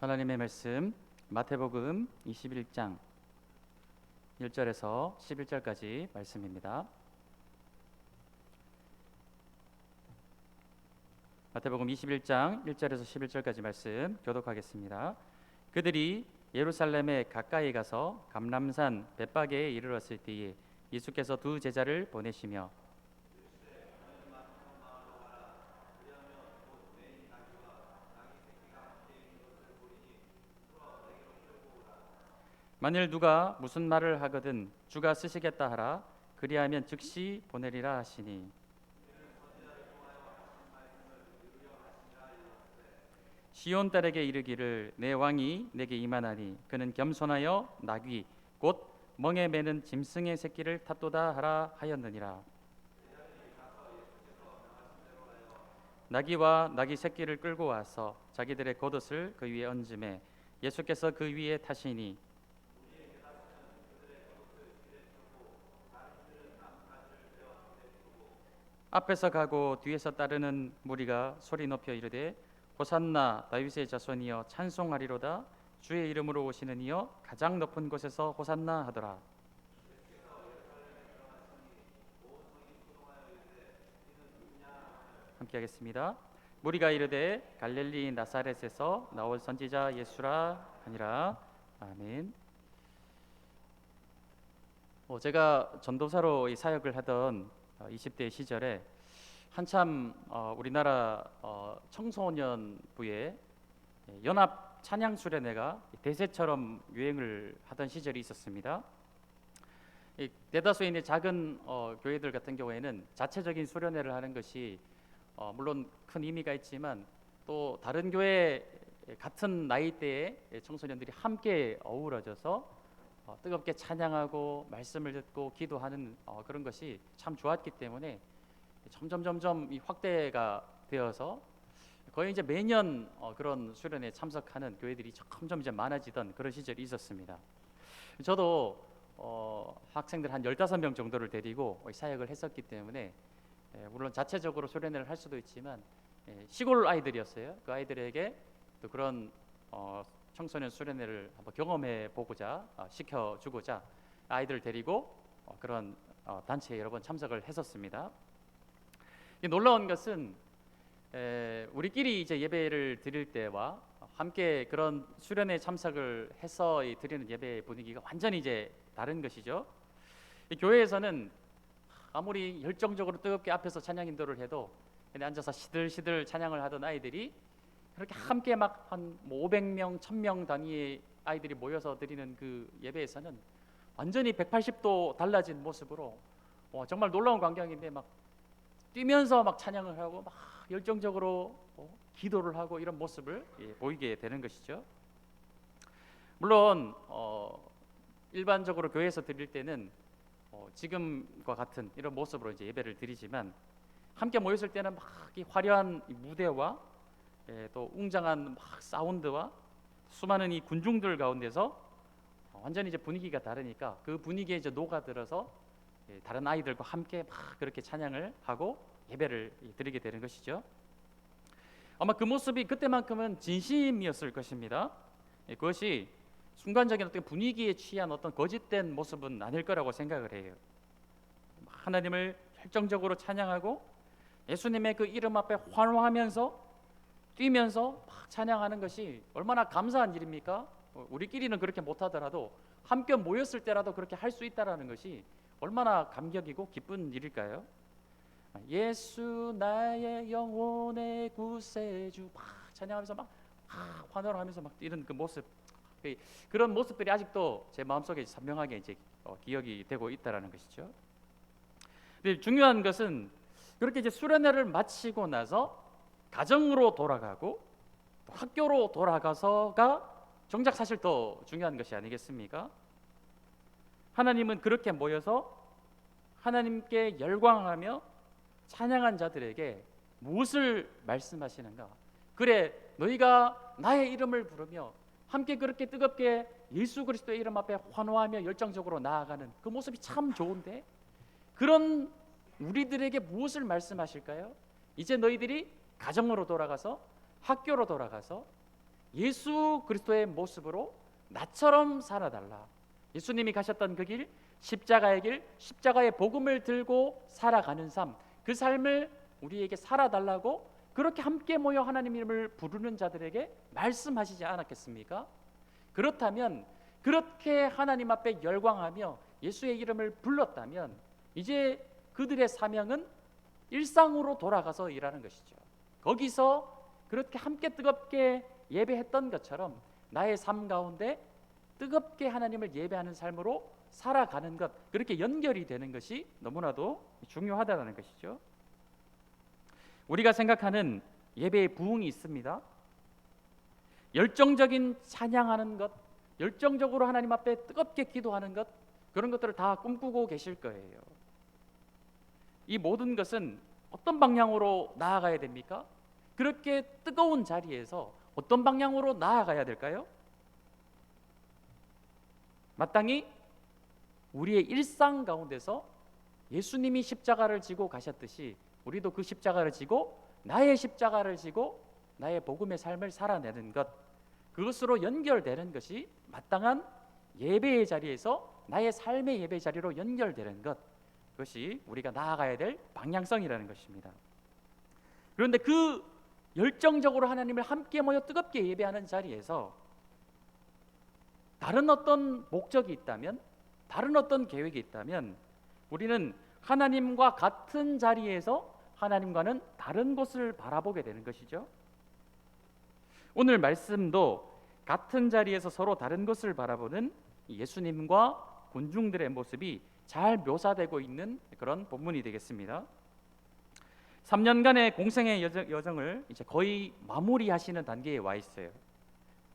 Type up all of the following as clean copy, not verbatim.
하나님의 말씀 마태복음 21장 1절에서 11절까지 말씀입니다. 마태복음 21장 1절에서 11절까지 말씀 교독하겠습니다. 그들이 예루살렘에 가까이 가서 감람산 벳바게에 이르렀을 때에 예수께서 두 제자를 보내시며 만일 누가 무슨 말을 하거든 주가 쓰시겠다 하라. 그리하면 즉시 보내리라 하시니 시온 딸에게 이르기를 내 왕이 내게 임하나니 그는 겸손하여 나귀 곧 멍에 매는 짐승의 새끼를 탔도다 하라 하였느니라. 나귀와 나귀 새끼를 끌고 와서 자기들의 겉옷을 그 위에 얹음에 예수께서 그 위에 타시니 앞에서 가고 뒤에서 따르는 무리가 소리 높여 이르되 호산나 다윗의 자손이여 찬송하리로다. 주의 이름으로 오시는 이여 가장 높은 곳에서 호산나 하더라. 함께 하겠습니다. 무리가 이르되 갈릴리 나사렛에서 나올 선지자 예수라 하니라. 아멘. 제가 전도사로 이 사역을 하던 20대 시절에 한참 우리나라 청소년부의 연합 찬양 수련회가 대세처럼 유행을 하던 시절이 있었습니다. 대다수의 이제 작은 교회들 같은 경우에는 자체적인 수련회를 하는 것이 물론 큰 의미가 있지만 또 다른 교회 같은 나이대의 청소년들이 함께 어우러져서 뜨겁게 찬양하고 말씀을 듣고 기도하는 그런 것이 참 좋았기 때문에 점점 이 확대가 되어서 거의 이제 매년 그런 수련회에 참석하는 교회들이 점점 이제 많아지던 그런 시절이 있었습니다. 저도 학생들 한 15명 정도를 데리고 사역을 했었기 때문에 물론 자체적으로 수련회를 할 수도 있지만 시골 아이들이었어요. 그 아이들에게 또 그런 청소년 수련회를 한번 경험해 보고자 시켜주고자 아이들을 데리고 그런 단체에 여러 번 참석을 했었습니다. 놀라운 것은 우리끼리 이제 예배를 드릴 때와 함께 그런 수련회 참석을 해서 드리는 예배 분위기가 완전히 이제 다른 것이죠. 이 교회에서는 아무리 열정적으로 뜨겁게 앞에서 찬양 인도를 해도 앉아서 시들시들 찬양을 하던 아이들이 그렇게 함께 막 한 500명, 1000명 단위의 아이들이 모여서 드리는 그 예배에서는 완전히 180도 달라진 모습으로 정말 놀라운 광경인데 막 뛰면서 막 찬양을 하고 막 열정적으로 기도를 하고 이런 모습을 보이게 되는 것이죠. 물론 일반적으로 교회에서 드릴 때는 지금과 같은 이런 모습으로 이제 예배를 드리지만 함께 모였을 때는 막 이 화려한 무대와 또 웅장한 막 사운드와 수많은 이 군중들 가운데서 완전히 이제 분위기가 다르니까 그 분위기에 이제 녹아들어서 다른 아이들과 함께 막 그렇게 찬양을 하고 예배를 드리게 되는 것이죠. 아마 그 모습이 그때만큼은 진심이었을 것입니다. 그것이 순간적인 어떤 분위기에 취한 어떤 거짓된 모습은 아닐 거라고 생각을 해요. 하나님을 열정적으로 찬양하고 예수님의 그 이름 앞에 환호하면서 뛰면서 막 찬양하는 것이 얼마나 감사한 일입니까? 우리끼리는 그렇게 못하더라도 함께 모였을 때라도 그렇게 할 수 있다라는 것이 얼마나 감격이고 기쁜 일일까요? 예수 나의 영혼의 구세주 막 찬양하면서 막 환호를 하면서 막 뛰는 그 모습, 그런 모습들이 아직도 제 마음속에 선명하게 이제 기억이 되고 있다라는 것이죠. 근데 중요한 것은 그렇게 이제 수련회를 마치고 나서 가정으로 돌아가고 또 학교로 돌아가서가 정작 사실 더 중요한 것이 아니겠습니까? 하나님은 그렇게 모여서 하나님께 열광하며 찬양한 자들에게 무엇을 말씀하시는가? 그래 너희가 나의 이름을 부르며 함께 그렇게 뜨겁게 예수 그리스도의 이름 앞에 환호하며 열정적으로 나아가는 그 모습이 참 좋은데 그런 우리들에게 무엇을 말씀하실까요? 이제 너희들이 가정으로 돌아가서 학교로 돌아가서 예수 그리스도의 모습으로 나처럼 살아달라. 예수님이 가셨던 그 길, 십자가의 길, 십자가의 복음을 들고 살아가는 삶, 그 삶을 우리에게 살아달라고 그렇게 함께 모여 하나님 이름을 부르는 자들에게 말씀하시지 않았겠습니까? 그렇다면 그렇게 하나님 앞에 열광하며 예수의 이름을 불렀다면 이제 그들의 사명은 일상으로 돌아가서 일하는 것이죠. 거기서 그렇게 함께 뜨겁게 예배했던 것처럼 나의 삶 가운데 뜨겁게 하나님을 예배하는 삶으로 살아가는 것, 그렇게 연결이 되는 것이 너무나도 중요하다는 것이죠. 우리가 생각하는 예배의 부흥이 있습니다. 열정적인 찬양하는 것, 열정적으로 하나님 앞에 뜨겁게 기도하는 것, 그런 것들을 다 꿈꾸고 계실 거예요. 이 모든 것은 어떤 방향으로 나아가야 됩니까? 그렇게 뜨거운 자리에서 어떤 방향으로 나아가야 될까요? 마땅히 우리의 일상 가운데서 예수님이 십자가를 지고 가셨듯이 우리도 그 십자가를 지고 나의 십자가를 지고 나의 복음의 삶을 살아내는 것, 그것으로 연결되는 것이 마땅한 예배의 자리에서 나의 삶의 예배 자리로 연결되는 것, 그것이 우리가 나아가야 될 방향성이라는 것입니다. 그런데 그 열정적으로 하나님을 함께 모여 뜨겁게 예배하는 자리에서 다른 어떤 목적이 있다면, 다른 어떤 계획이 있다면 우리는 하나님과 같은 자리에서 하나님과는 다른 곳을 바라보게 되는 것이죠. 오늘 말씀도 같은 자리에서 서로 다른 것을 바라보는 예수님과 군중들의 모습이 잘 묘사되고 있는 그런 본문이 되겠습니다. 3년간의 공생의 여정을 이제 거의 마무리하시는 단계에 와 있어요.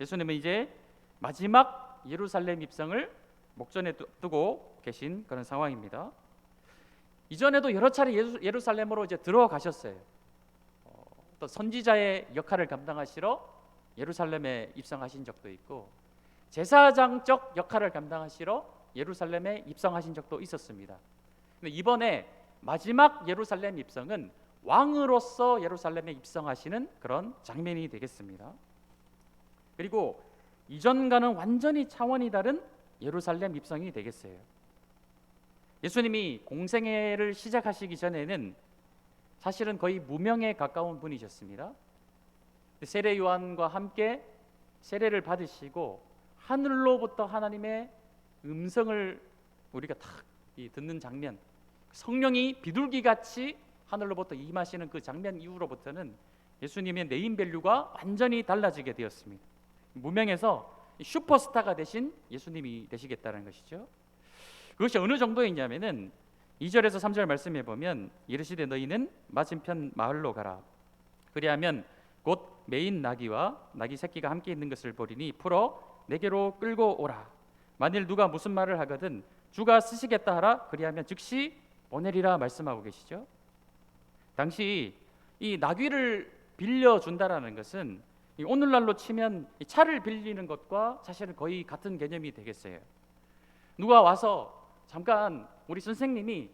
예수님은 이제 마지막 예루살렘 입성을 목전에 두고 계신 그런 상황입니다. 이전에도 여러 차례 예루살렘으로 이제 들어가셨어요. 또 선지자의 역할을 감당하시러 예루살렘에 입성하신 적도 있고, 제사장적 역할을 감당하시러 예루살렘에 입성하신 적도 있었습니다. 근데 이번에 마지막 예루살렘 입성은 왕으로서 예루살렘에 입성하시는 그런 장면이 되겠습니다. 그리고 이전과는 완전히 차원이 다른 예루살렘 입성이 되겠어요. 예수님이 공생애를 시작하시기 전에는 사실은 거의 무명에 가까운 분이셨습니다. 세례 요한과 함께 세례를 받으시고 하늘로부터 하나님의 음성을 우리가 딱 듣는 장면, 성령이 비둘기같이 하늘로부터 임하시는 그 장면 이후로부터는 예수님의 네임밸류가 완전히 달라지게 되었습니다. 무명에서 슈퍼스타가 되신 예수님이 되시겠다는 것이죠. 그것이 어느 정도였냐면은 2절에서 3절 말씀해 보면 이르시되 너희는 맞은편 마을로 가라. 그리하면 곧 매인 나귀와 나귀 새끼가 함께 있는 것을 보리니 풀어 내게로 끌고 오라. 만일 누가 무슨 말을 하거든 주가 쓰시겠다 하라. 그리하면 즉시 보내리라 말씀하고 계시죠. 당시 이 나귀를 빌려준다라는 것은 오늘날로 치면 차를 빌리는 것과 사실은 거의 같은 개념이 되겠어요. 누가 와서 잠깐 우리 선생님이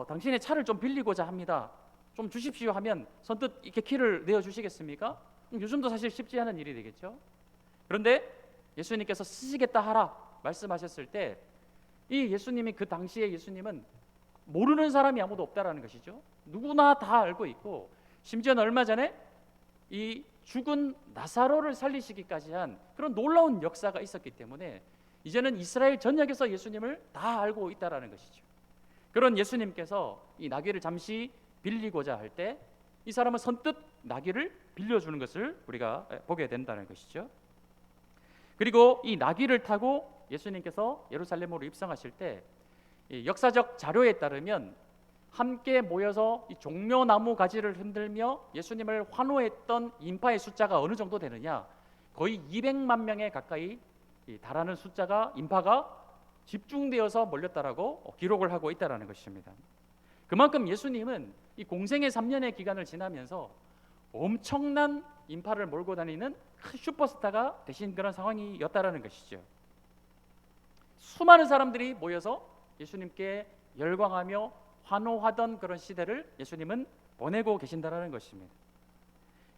당신의 차를 좀 빌리고자 합니다. 좀 주십시오 하면 선뜻 이렇게 키를 내어주시겠습니까? 요즘도 사실 쉽지 않은 일이 되겠죠. 그런데 예수님께서 쓰시겠다 하라 말씀하셨을 때 이 예수님이 그 당시에 예수님은 모르는 사람이 아무도 없다라는 것이죠. 누구나 다 알고 있고, 심지어는 얼마 전에 이 죽은 나사로를 살리시기까지 한 그런 놀라운 역사가 있었기 때문에 이제는 이스라엘 전역에서 예수님을 다 알고 있다라는 것이죠. 그런 예수님께서 이 나귀를 잠시 빌리고자 할 때 이 사람은 선뜻 나귀를 빌려주는 것을 우리가 보게 된다는 것이죠. 그리고 이 나귀를 타고 예수님께서 예루살렘으로 입성하실 때 역사적 자료에 따르면 함께 모여서 이 종려나무 가지를 흔들며 예수님을 환호했던 인파의 숫자가 어느 정도 되느냐, 거의 200만 명에 가까이 달하는 숫자가, 인파가 집중되어서 몰렸다라고 기록을 하고 있다라는 것입니다. 그만큼 예수님은 이 공생의 3년의 기간을 지나면서 엄청난 인파를 몰고 다니는 큰 슈퍼스타가 되신 그런 상황이었다라는 것이죠. 수많은 사람들이 모여서 예수님께 열광하며 환호하던 그런 시대를 예수님은 보내고 계신다라는 것입니다.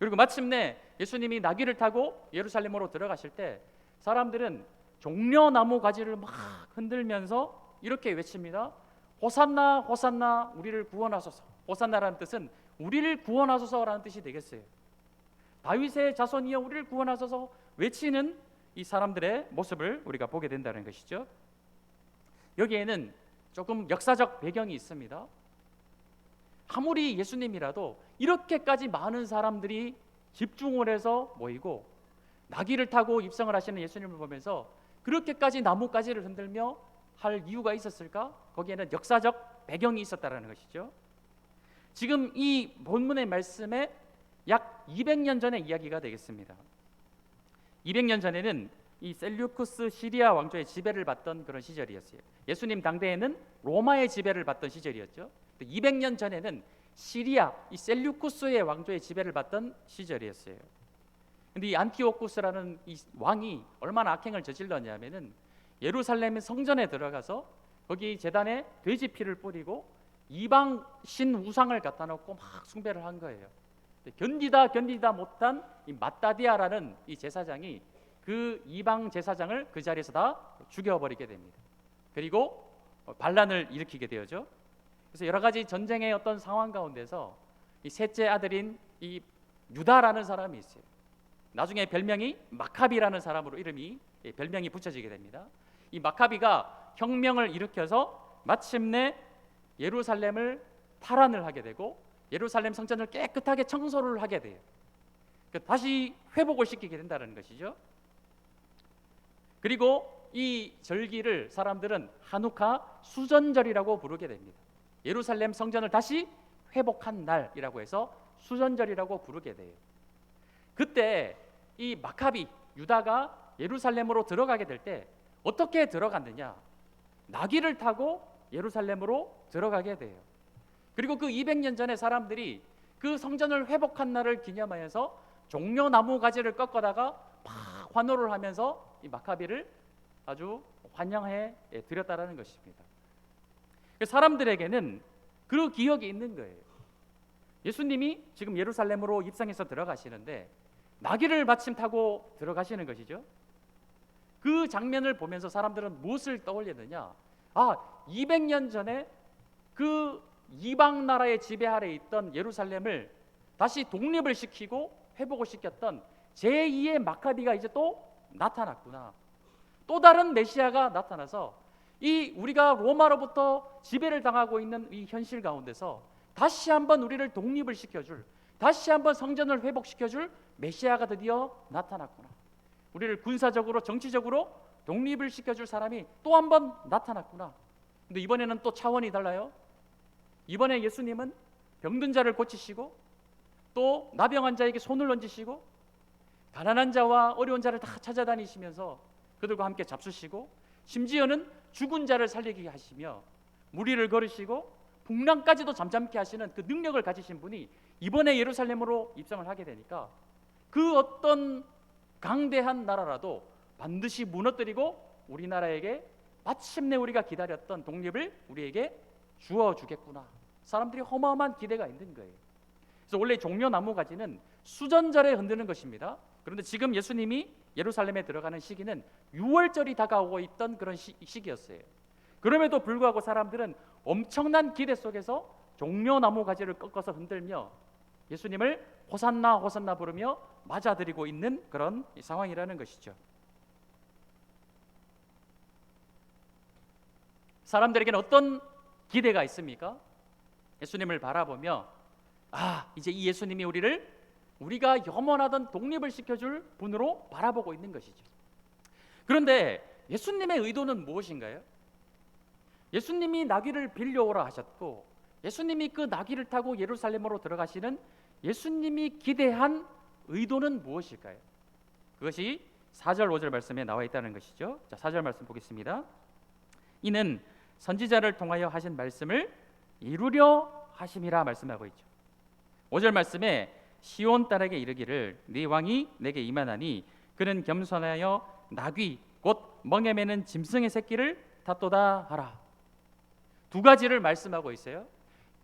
그리고 마침내 예수님이 나귀를 타고 예루살렘으로 들어가실 때 사람들은 종려나무 가지를 막 흔들면서 이렇게 외칩니다. 호산나 호산나 우리를 구원하소서. 호산나라는 뜻은 우리를 구원하소서라는 뜻이 되겠어요. 다윗의 자손이여 우리를 구원하소서 외치는 이 사람들의 모습을 우리가 보게 된다는 것이죠. 여기에는 조금 역사적 배경이 있습니다. 아무리 예수님이라도 이렇게까지 많은 사람들이 집중을 해서 모이고 나귀를 타고 입성을 하시는 예수님을 보면서 그렇게까지 나뭇가지를 흔들며 할 이유가 있었을까? 거기에는 역사적 배경이 있었다는 것이죠. 지금 이 본문의 말씀에 약 200년 전의 이야기가 되겠습니다. 200년 전에는 이 셀류쿠스 시리아 왕조의 지배를 받던 그런 시절이었어요. 예수님 당대에는 로마의 지배를 받던 시절이었죠. 200년 전에는 시리아 이 셀류쿠스의 왕조의 지배를 받던 시절이었어요. 근데 이 안티오쿠스라는 이 왕이 얼마나 악행을 저질렀냐면은 예루살렘의 성전에 들어가서 거기 제단에 돼지 피를 뿌리고 이방 신 우상을 갖다 놓고 막 숭배를 한 거예요. 견디다 못한 이 마따디아라는 이 제사장이 그 이방 제사장을 그 자리에서 다 죽여버리게 됩니다. 그리고 반란을 일으키게 되었죠. 그래서 여러 가지 전쟁의 어떤 상황 가운데서 이 셋째 아들인 이 유다라는 사람이 있어요. 나중에 별명이 마카비라는 사람으로 별명이 붙여지게 됩니다. 이 마카비가 혁명을 일으켜서 마침내 예루살렘을 탈환을 하게 되고 예루살렘 성전을 깨끗하게 청소를 하게 돼요. 다시 회복을 시키게 된다는 것이죠. 그리고 이 절기를 사람들은 하누카 수전절이라고 부르게 됩니다. 예루살렘 성전을 다시 회복한 날이라고 해서 수전절이라고 부르게 돼요. 그때 이 마카비 유다가 예루살렘으로 들어가게 될 때 어떻게 들어갔느냐? 나귀를 타고 예루살렘으로 들어가게 돼요. 그리고 그 200년 전에 사람들이 그 성전을 회복한 날을 기념하여서 종려나무 가지를 꺾어다가 막 환호를 하면서 이 마카비를 아주 환영해 드렸다라는 것입니다. 사람들에게는 그 기억이 있는 거예요. 예수님이 지금 예루살렘으로 입성해서 들어가시는데 나귀를 마침 타고 들어가시는 것이죠. 그 장면을 보면서 사람들은 무엇을 떠올리느냐? 200년 전에 그 이방 나라의 지배 아래 있던 예루살렘을 다시 독립을 시키고 회복을 시켰던 제2의 마카비가 이제 또 나타났구나. 또 다른 메시아가 나타나서 이 우리가 로마로부터 지배를 당하고 있는 이 현실 가운데서 다시 한번 우리를 독립을 시켜줄, 다시 한번 성전을 회복시켜줄 메시아가 드디어 나타났구나. 우리를 군사적으로 정치적으로 독립을 시켜줄 사람이 또 한 번 나타났구나. 근데 이번에는 또 차원이 달라요. 이번에 예수님은 병든 자를 고치시고 또 나병한 자에게 손을 얹으시고 가난한 자와 어려운 자를 다 찾아다니시면서 그들과 함께 잡수시고 심지어는 죽은 자를 살리게 하시며 무리를 걸으시고 풍랑까지도 잠잠케 하시는 그 능력을 가지신 분이 이번에 예루살렘으로 입성을 하게 되니까 그 어떤 강대한 나라라도 반드시 무너뜨리고 우리나라에게 마침내 우리가 기다렸던 독립을 우리에게 주어주겠구나. 사람들이 어마어마한 기대가 있는 거예요. 그래서 원래 종려나무 가지는 수전절에 흔드는 것입니다. 그런데 지금 예수님이 예루살렘에 들어가는 시기는 6월절이 다가오고 있던 그런 시기였어요. 그럼에도 불구하고 사람들은 엄청난 기대 속에서 종려나무 가지를 꺾어서 흔들며 예수님을 호산나 호산나 부르며 맞아들이고 있는 그런 상황이라는 것이죠. 사람들에게는 어떤 기대가 있습니까? 예수님을 바라보며 이제 이 예수님이 우리가 염원하던 독립을 시켜줄 분으로 바라보고 있는 것이죠. 그런데 예수님의 의도는 무엇인가요? 예수님이 나귀를 빌려오라 하셨고 예수님이 그 나귀를 타고 예루살렘으로 들어가시는 예수님이 기대한 의도는 무엇일까요? 그것이 4절 5절 말씀에 나와 있다는 것이죠. 자, 4절 말씀 보겠습니다. 이는 선지자를 통하여 하신 말씀을 이루려 하심이라 말씀하고 있죠. 5절 말씀에 시온 딸에게 이르기를 네 왕이 내게 임하나니 그는 겸손하여 나귀 곧 멍에 매는 짐승의 새끼를 탔도다 하라. 두 가지를 말씀하고 있어요.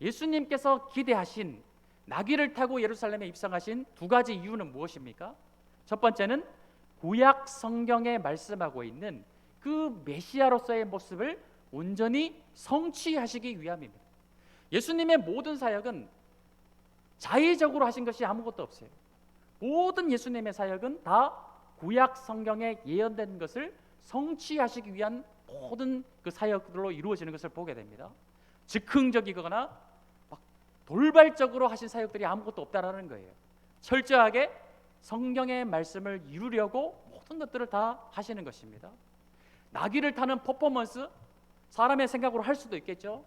예수님께서 기대하신 나귀를 타고 예루살렘에 입성하신 두 가지 이유는 무엇입니까? 첫 번째는 구약 성경에 말씀하고 있는 그 메시아로서의 모습을 온전히 성취하시기 위함입니다. 예수님의 모든 사역은 자의적으로 하신 것이 아무것도 없어요. 모든 예수님의 사역은 다 구약 성경에 예언된 것을 성취하시기 위한 모든 그 사역들로 이루어지는 것을 보게 됩니다. 즉흥적이거나 막 돌발적으로 하신 사역들이 아무것도 없다라는 거예요. 철저하게 성경의 말씀을 이루려고 모든 것들을 다 하시는 것입니다. 나귀를 타는 퍼포먼스, 사람의 생각으로 할 수도 있겠죠.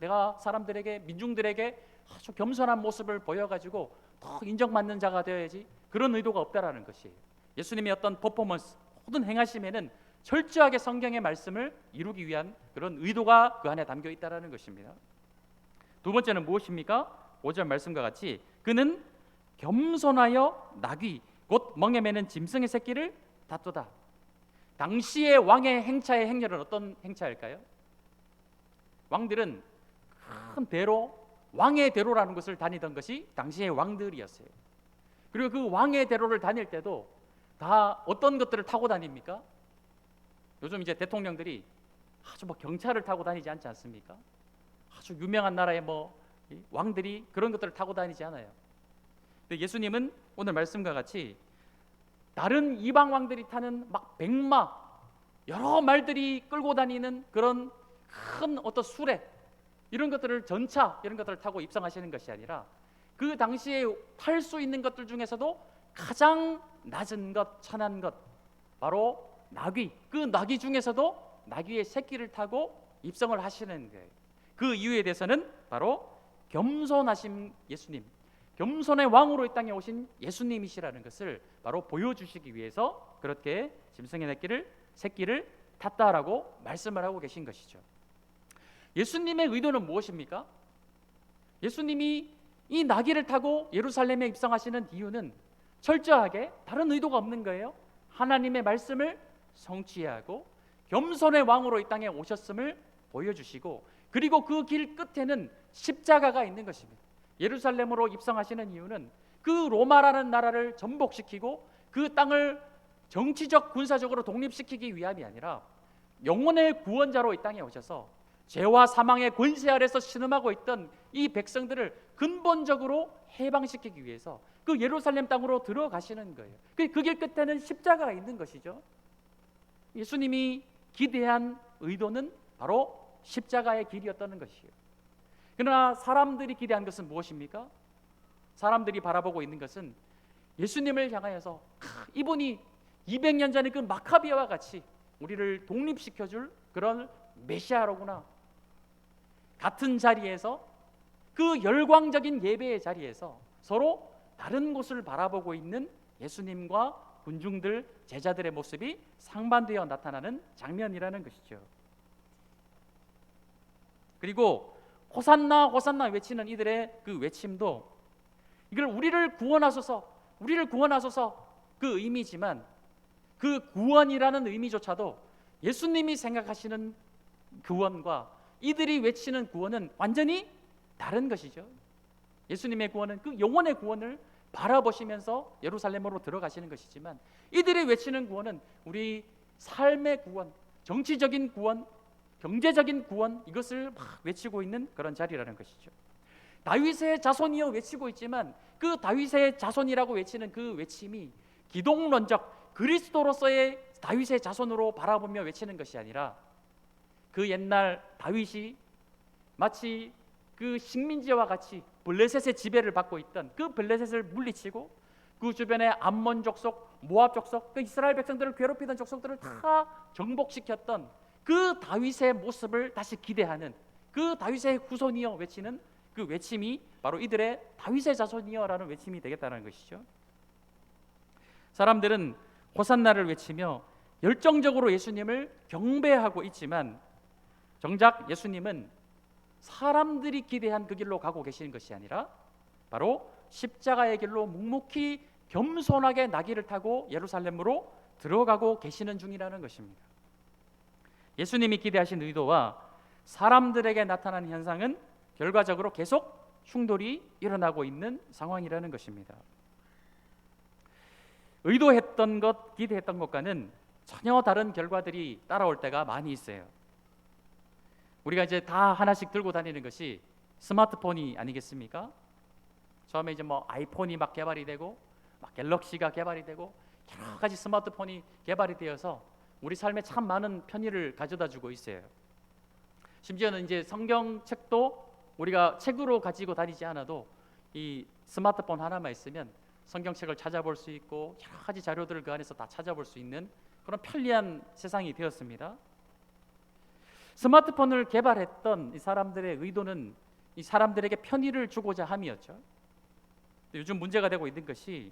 내가 사람들에게, 민중들에게 아주 겸손한 모습을 보여가지고 더 인정받는 자가 되어야지, 그런 의도가 없다라는 것이에요. 예수님의 어떤 퍼포먼스, 모든 행하심에는 철저하게 성경의 말씀을 이루기 위한 그런 의도가 그 안에 담겨 있다라는 것입니다. 두 번째는 무엇입니까? 5절 말씀과 같이 그는 겸손하여 나귀 곧 멍에 매는 짐승의 새끼를 다투다. 당시의 왕의 행차의 행렬은 어떤 행차일까요? 왕들은 큰 대로, 왕의 대로라는 것을 다니던 것이 당시의 왕들이었어요. 그리고 그 왕의 대로를 다닐 때도 다 어떤 것들을 타고 다닙니까? 요즘 이제 대통령들이 아주 뭐 경차를 타고 다니지 않지 않습니까? 아주 유명한 나라의 뭐 왕들이 그런 것들을 타고 다니지 않아요. 근데 예수님은 오늘 말씀과 같이 다른 이방 왕들이 타는 막 백마, 여러 말들이 끌고 다니는 그런 큰 어떤 수레, 이런 것들을, 전차 이런 것들을 타고 입성하시는 것이 아니라 그 당시에 탈 수 있는 것들 중에서도 가장 낮은 것, 천한 것, 바로 나귀. 그 나귀 중에서도 나귀의 새끼를 타고 입성을 하시는 거예요. 그 이유에 대해서는 바로 겸손하신 예수님, 겸손의 왕으로 이 땅에 오신 예수님이시라는 것을 바로 보여주시기 위해서 그렇게 짐승의 새끼를 탔다라고 말씀을 하고 계신 것이죠. 예수님의 의도는 무엇입니까? 예수님이 이 나귀를 타고 예루살렘에 입성하시는 이유는 철저하게 다른 의도가 없는 거예요. 하나님의 말씀을 성취하고 겸손의 왕으로 이 땅에 오셨음을 보여주시고, 그리고 그 길 끝에는 십자가가 있는 것입니다. 예루살렘으로 입성하시는 이유는 그 로마라는 나라를 전복시키고 그 땅을 정치적, 군사적으로 독립시키기 위함이 아니라 영혼의 구원자로 이 땅에 오셔서 죄와 사망의 권세 아래서 신음하고 있던 이 백성들을 근본적으로 해방시키기 위해서 그 예루살렘 땅으로 들어가시는 거예요. 그 길 끝에는 십자가가 있는 것이죠. 예수님이 기대한 의도는 바로 십자가의 길이었다는 것이에요. 그러나 사람들이 기대한 것은 무엇입니까? 사람들이 바라보고 있는 것은 예수님을 향하여서 이분이 200년 전에 그 마카비아와 같이 우리를 독립시켜줄 그런 메시아로구나. 같은 자리에서, 그 열광적인 예배의 자리에서 서로 다른 곳을 바라보고 있는 예수님과 군중들, 제자들의 모습이 상반되어 나타나는 장면이라는 것이죠. 그리고 호산나 호산나 외치는 이들의 그 외침도, 이걸 우리를 구원하소서, 우리를 구원하소서 그 의미지만 그 구원이라는 의미조차도 예수님이 생각하시는 구원과 이들이 외치는 구원은 완전히 다른 것이죠. 예수님의 구원은 그 영혼의 구원을 바라보시면서 예루살렘으로 들어가시는 것이지만, 이들이 외치는 구원은 우리 삶의 구원, 정치적인 구원, 경제적인 구원, 이것을 막 외치고 있는 그런 자리라는 것이죠. 다윗의 자손이여 외치고 있지만 그 다윗의 자손이라고 외치는 그 외침이 기독론적 그리스도로서의 다윗의 자손으로 바라보며 외치는 것이 아니라 그 옛날 다윗이 마치 그 식민지와 같이 블레셋의 지배를 받고 있던 그 블레셋을 물리치고 그 주변의 암몬 족속, 모압 족속, 그 이스라엘 백성들을 괴롭히던 족속들을 다 정복시켰던 그 다윗의 모습을 다시 기대하는, 그 다윗의 후손이여 외치는 그 외침이 바로 이들의 다윗의 자손이여라는 외침이 되겠다는 것이죠. 사람들은 호산나를 외치며 열정적으로 예수님을 경배하고 있지만 정작 예수님은 사람들이 기대한 그 길로 가고 계시는 것이 아니라 바로 십자가의 길로 묵묵히 겸손하게 나귀를 타고 예루살렘으로 들어가고 계시는 중이라는 것입니다. 예수님이 기대하신 의도와 사람들에게 나타나는 현상은 결과적으로 계속 충돌이 일어나고 있는 상황이라는 것입니다. 의도했던 것, 기대했던 것과는 전혀 다른 결과들이 따라올 때가 많이 있어요. 우리가 이제 다 하나씩 들고 다니는 것이 스마트폰이 아니겠습니까? 처음에 이제 뭐 아이폰이 막 개발이 되고 막 갤럭시가 개발이 되고 여러 가지 스마트폰이 개발이 되어서 우리 삶에 참 많은 편의를 가져다 주고 있어요. 심지어는 이제 성경책도 우리가 책으로 가지고 다니지 않아도 이 스마트폰 하나만 있으면 성경책을 찾아볼 수 있고 여러 가지 자료들을 그 안에서 다 찾아볼 수 있는 그런 편리한 세상이 되었습니다. 스마트폰을 개발했던 이 사람들의 의도는 이 사람들에게 편의를 주고자 함이었죠. 요즘 문제가 되고 있는 것이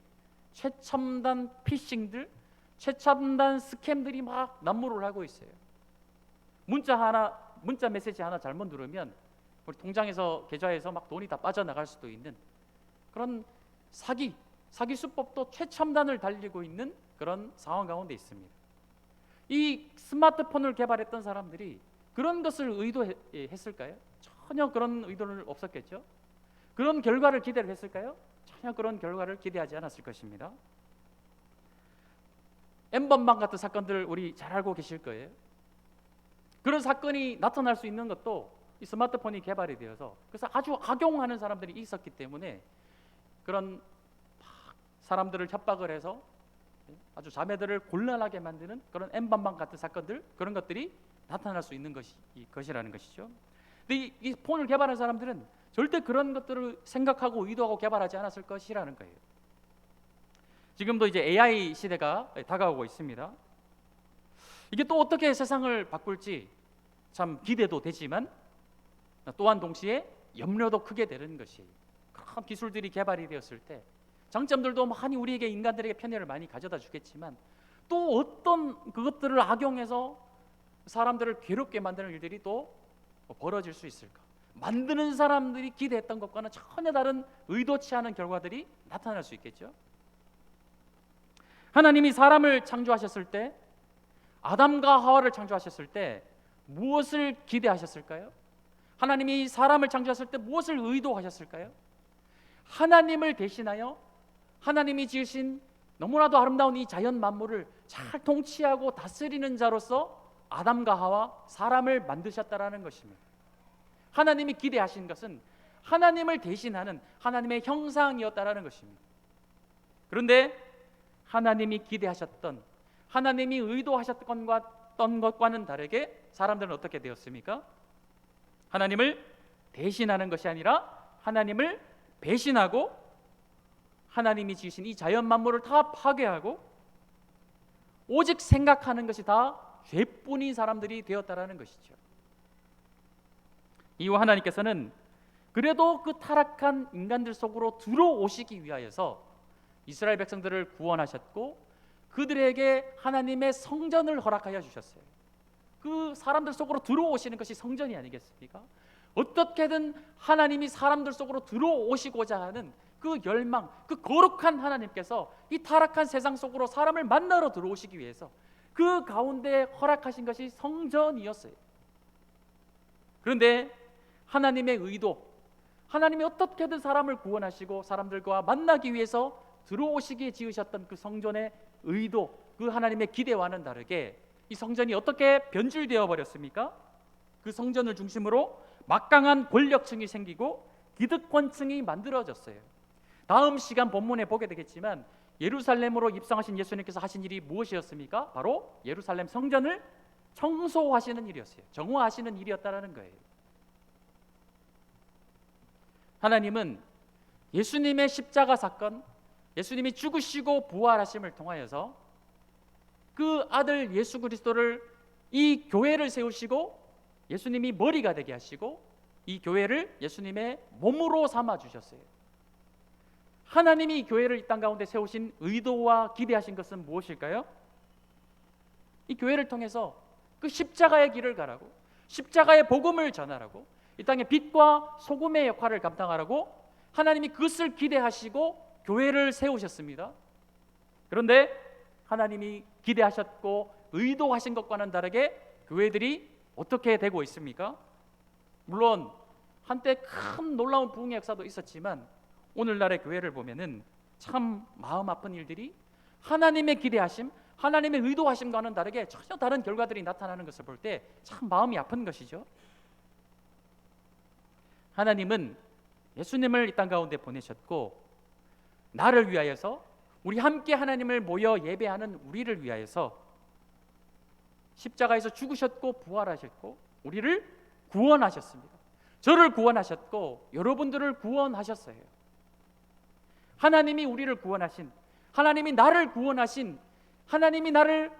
최첨단 피싱들, 최첨단 스캠들이 막 난무를 하고 있어요. 문자 메시지 하나 잘못 누르면 우리 통장에서 계좌에서 막 돈이 다 빠져나갈 수도 있는 그런 사기 수법도 최첨단을 달리고 있는 그런 상황 가운데 있습니다. 이 스마트폰을 개발했던 사람들이 그런 것을 의도했을까요? 전혀 그런 의도는 없었겠죠. 그런 결과를 기대를 했을까요? 전혀 그런 결과를 기대하지 않았을 것입니다. N번방 같은 사건들 우리 잘 알고 계실 거예요. 그런 사건이 나타날 수 있는 것도 이 스마트폰이 개발이 되어서 그래서 아주 악용하는 사람들이 있었기 때문에 그런 사람들을 협박을 해서 아주 자매들을 곤란하게 만드는 그런 N번방 같은 사건들, 그런 것들이 나타날 수 있는 것이라는 것이죠. 근데 이 폰을 개발한 사람들은 절대 그런 것들을 생각하고 의도하고 개발하지 않았을 것이라는 거예요. 지금도 이제 AI 시대가 다가오고 있습니다. 이게 또 어떻게 세상을 바꿀지 참 기대도 되지만 또한 동시에 염려도 크게 되는 것이, 그런 기술들이 개발이 되었을 때 장점들도 많이 우리에게 인간들에게 편의를 많이 가져다 주겠지만 또 어떤 그것들을 악용해서 사람들을 괴롭게 만드는 일들이 또 벌어질 수 있을까? 만드는 사람들이 기대했던 것과는 전혀 다른 의도치 않은 결과들이 나타날 수 있겠죠. 하나님이 사람을 창조하셨을 때, 아담과 하와를 창조하셨을 때 무엇을 기대하셨을까요? 하나님이 사람을 창조하셨을 때 무엇을 의도하셨을까요? 하나님을 대신하여 하나님이 지으신 너무나도 아름다운 이 자연 만물을 잘 통치하고 다스리는 자로서 아담과 하와 사람을 만드셨다라는 것입니다. 하나님이 기대하신 것은 하나님을 대신하는 하나님의 형상이었다라는 것입니다. 그런데 하나님이 기대하셨던, 하나님이 의도하셨던 것과는 다르게 사람들은 어떻게 되었습니까? 하나님을 대신하는 것이 아니라 하나님을 배신하고 하나님이 지으신 이 자연 만물을 다 파괴하고 오직 생각하는 것이 다 죄뿐인 사람들이 되었다라는 것이죠. 이후 하나님께서는 그래도 그 타락한 인간들 속으로 들어오시기 위하여서 이스라엘 백성들을 구원하셨고 그들에게 하나님의 성전을 허락하여 주셨어요. 그 사람들 속으로 들어오시는 것이 성전이 아니겠습니까? 어떻게든 하나님이 사람들 속으로 들어오시고자 하는 그 열망, 그 거룩한 하나님께서 이 타락한 세상 속으로 사람을 만나러 들어오시기 위해서 그 가운데 허락하신 것이 성전이었어요. 그런데 하나님의 의도, 하나님이 어떻게든 사람을 구원하시고 사람들과 만나기 위해서 들어오시기에 지으셨던 그 성전의 의도, 그 하나님의 기대와는 다르게 이 성전이 어떻게 변질되어 버렸습니까? 그 성전을 중심으로 막강한 권력층이 생기고 기득권층이 만들어졌어요. 다음 시간 본문에 보게 되겠지만 예루살렘으로 입성하신 예수님께서 하신 일이 무엇이었습니까? 바로 예루살렘 성전을 청소하시는 일이었어요. 정화하시는 일이었다라는 거예요. 하나님은 예수님의 십자가 사건, 예수님이 죽으시고 부활하심을 통하여서 그 아들 예수 그리스도를, 이 교회를 세우시고 예수님이 머리가 되게 하시고 이 교회를 예수님의 몸으로 삼아 주셨어요. 하나님이 이 교회를 이 땅 가운데 세우신 의도와 기대하신 것은 무엇일까요? 이 교회를 통해서 그 십자가의 길을 가라고, 십자가의 복음을 전하라고, 이 땅의 빛과 소금의 역할을 감당하라고 하나님이 그것을 기대하시고 교회를 세우셨습니다. 그런데 하나님이 기대하셨고 의도하신 것과는 다르게 교회들이 어떻게 되고 있습니까? 물론 한때 큰 놀라운 부흥의 역사도 있었지만 오늘날의 교회를 보면은 참 마음 아픈 일들이 하나님의 기대하심, 하나님의 의도하심과는 다르게 전혀 다른 결과들이 나타나는 것을 볼 때 참 마음이 아픈 것이죠. 하나님은 예수님을 이 땅 가운데 보내셨고 나를 위하여서, 우리 함께 하나님을 모여 예배하는 우리를 위하여서 십자가에서 죽으셨고 부활하셨고 우리를 구원하셨습니다. 저를 구원하셨고 여러분들을 구원하셨어요. 하나님이 우리를 구원하신, 하나님이 나를 구원하신, 하나님이 나를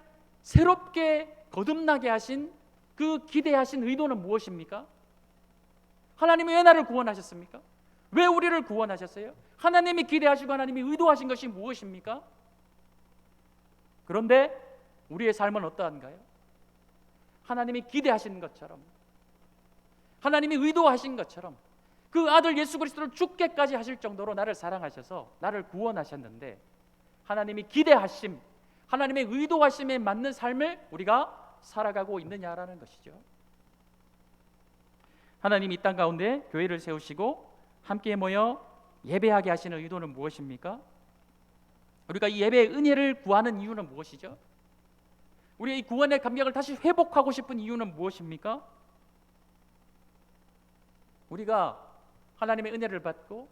새롭게 거듭나게 하신 그 기대하신 의도는 무엇입니까? 하나님이 왜 나를 구원하셨습니까? 왜 우리를 구원하셨어요? 하나님이 기대하시고 하나님이 의도하신 것이 무엇입니까? 그런데 우리의 삶은 어떠한가요? 하나님이 기대하신 것처럼, 하나님이 의도하신 것처럼 그 아들 예수 그리스도를 죽게까지 하실 정도로 나를 사랑하셔서 나를 구원하셨는데 하나님이 기대하심, 하나님의 의도하심에 맞는 삶을 우리가 살아가고 있느냐라는 것이죠. 하나님이 이 땅 가운데 교회를 세우시고 함께 모여 예배하게 하시는 의도는 무엇입니까? 우리가 이 예배의 은혜를 구하는 이유는 무엇이죠? 우리의 이 구원의 감격을 다시 회복하고 싶은 이유는 무엇입니까? 우리가 하나님의 은혜를 받고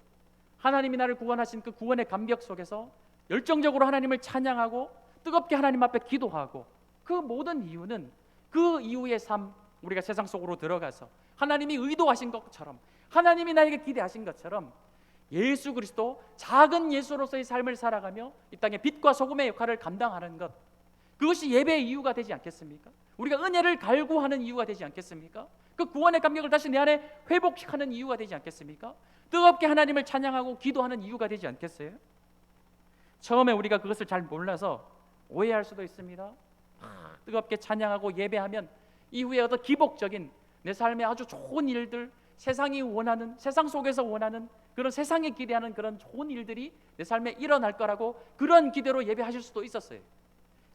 하나님이 나를 구원하신 그 구원의 감격 속에서 열정적으로 하나님을 찬양하고 뜨겁게 하나님 앞에 기도하고 그 모든 이유는 그 이후의 삶, 우리가 세상 속으로 들어가서 하나님이 의도하신 것처럼, 하나님이 나에게 기대하신 것처럼 예수 그리스도, 작은 예수로서의 삶을 살아가며 이 땅에 빛과 소금의 역할을 감당하는 것, 그것이 예배의 이유가 되지 않겠습니까? 우리가 은혜를 갈구하는 이유가 되지 않겠습니까? 그 구원의 감격을 다시 내 안에 회복하는 이유가 되지 않겠습니까? 뜨겁게 하나님을 찬양하고 기도하는 이유가 되지 않겠어요? 처음에 우리가 그것을 잘 몰라서 오해할 수도 있습니다. 뜨겁게 찬양하고 예배하면 이후에 어떤 기복적인 내 삶에 아주 좋은 일들, 세상이 원하는, 세상 속에서 원하는 그런, 세상에 기대하는 그런 좋은 일들이 내 삶에 일어날 거라고 그런 기대로 예배하실 수도 있었어요.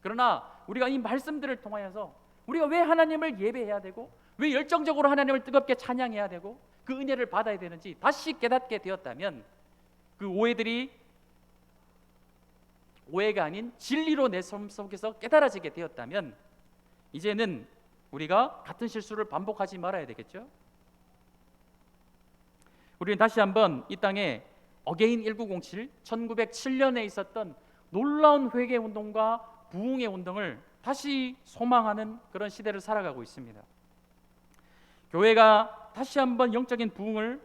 그러나 우리가 이 말씀들을 통하여서 우리가 왜 하나님을 예배해야 되고 왜 열정적으로 하나님을 뜨겁게 찬양해야 되고 그 은혜를 받아야 되는지 다시 깨닫게 되었다면, 그 오해가 아닌 진리로 내 삶 속에서 깨달아지게 되었다면 이제는 우리가 같은 실수를 반복하지 말아야 되겠죠. 우리는 다시 한번 이 땅에 어게인 1907, 1907년에 있었던 놀라운 회개 운동과 부흥의 운동을 다시 소망하는 그런 시대를 살아가고 있습니다. 교회가 다시 한번 영적인 부흥을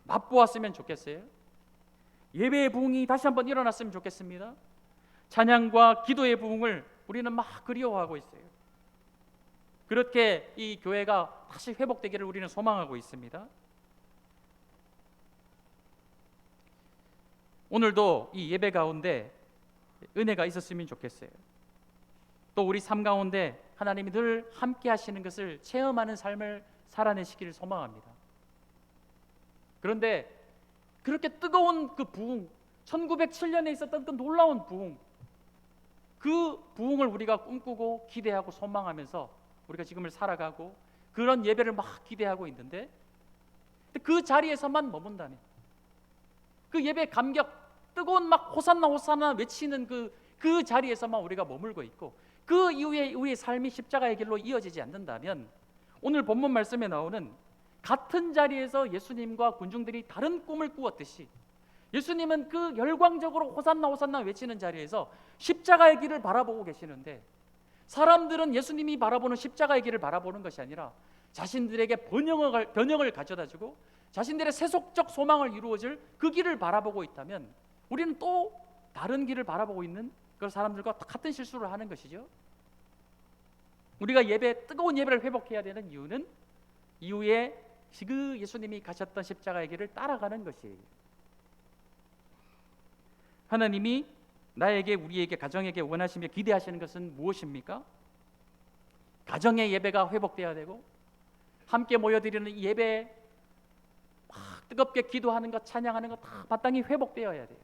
맛보았으면 좋겠어요. 예배의 부흥이 다시 한번 일어났으면 좋겠습니다. 찬양과 기도의 부흥을 우리는 막 그리워하고 있어요. 그렇게 이 교회가 다시 회복되기를 우리는 소망하고 있습니다. 오늘도 이 예배 가운데 은혜가 있었으면 좋겠어요. 또 우리 삶 가운데 하나님이 늘 함께 하시는 것을 체험하는 삶을 살아내시기를 소망합니다. 그런데 그렇게 뜨거운 그 부흥, 1907년에 있었던 그 놀라운 부흥, 그 부흥을 우리가 꿈꾸고 기대하고 소망하면서 우리가 지금을 살아가고 그런 예배를 막 기대하고 있는데 그 자리에서만 머문다면, 그 예배 감격, 뜨거운 막 호산나 호산나 외치는 그 자리에서만 우리가 머물고 있고 그 이후에 우리의 삶이 십자가의 길로 이어지지 않는다면 오늘 본문 말씀에 나오는 같은 자리에서 예수님과 군중들이 다른 꿈을 꾸었듯이 예수님은 그 열광적으로 호산나 호산나 외치는 자리에서 십자가의 길을 바라보고 계시는데 사람들은 예수님이 바라보는 십자가의 길을 바라보는 것이 아니라 자신들에게 번영을 가져다주고 자신들의 세속적 소망을 이루어질 그 길을 바라보고 있다면 우리는 또 다른 길을 바라보고 있는 그런 사람들과 같은 실수를 하는 것이죠. 우리가 뜨거운 예배를 회복해야 되는 이유는 이후에 그 예수님이 가셨던 십자가의 길을 따라가는 것이에요. 하나님이 나에게, 우리에게, 가정에게 원하시며 기대하시는 것은 무엇입니까? 가정의 예배가 회복되어야 되고 함께 모여드리는 이 예배 막 뜨겁게 기도하는 것, 찬양하는 것 다 마땅히 회복되어야 돼요.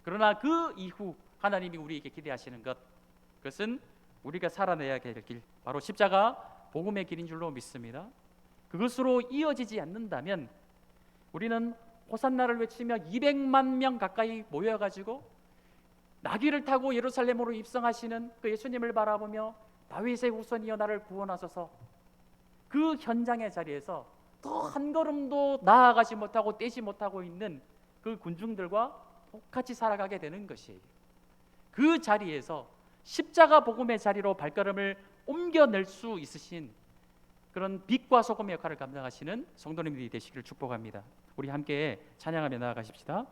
그러나 그 이후 하나님이 우리에게 기대하시는 것, 그것은 우리가 살아내야 될 길, 바로 십자가 복음의 길인 줄로 믿습니다. 그것으로 이어지지 않는다면 우리는 호산나를 외치며 200만 명 가까이 모여가지고 나귀를 타고 예루살렘으로 입성하시는 그 예수님을 바라보며 다윗의 후손이여 나를 구원하소서, 그 현장의 자리에서 더 한 걸음도 나아가지 못하고 떼지 못하고 있는 그 군중들과 똑같이 살아가게 되는 것이에요. 그 자리에서 십자가 복음의 자리로 발걸음을 옮겨낼 수 있으신 그런 빛과 소금의 역할을 감당하시는 성도님들이 되시기를 축복합니다. 우리 함께 찬양하며 나아가십시다.